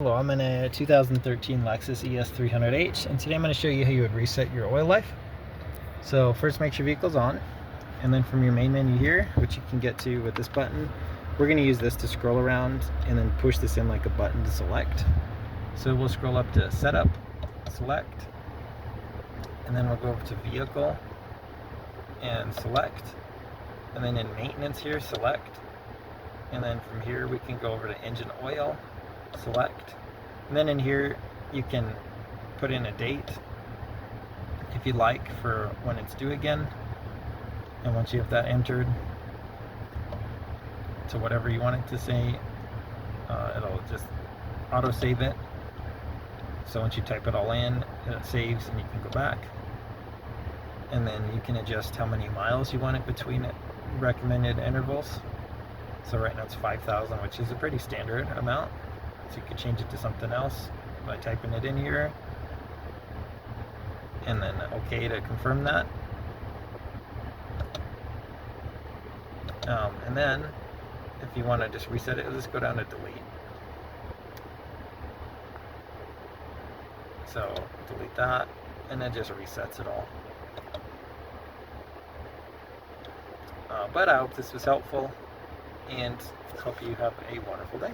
Hello, I'm in a 2013 Lexus ES 300H, and today I'm going to show you how you would reset your oil life. So first, make sure your vehicle's on, and then from your main menu here, which you can get to with this button, we're going to use this to scroll around and then push this in like a button to select. So we'll scroll up to Setup, Select, and then we'll go over to Vehicle and Select, and then in Maintenance here, Select, and then from here we can go over to Engine Oil, Select, and then in here you can put in a date if you like for when it's due again, and once you have that entered to whatever you want it to say, it'll just auto save it. So once you type it all in, it saves and you can go back, and then you can adjust how many miles you want it between recommended intervals. So right now it's 5,000, which is a pretty standard amount. So you could change it to something else by typing it in here, and then OK to confirm that. And then if you want to just reset it, just go down to delete. So delete that, and it just resets it all. But I hope this was helpful, and hope you have a wonderful day.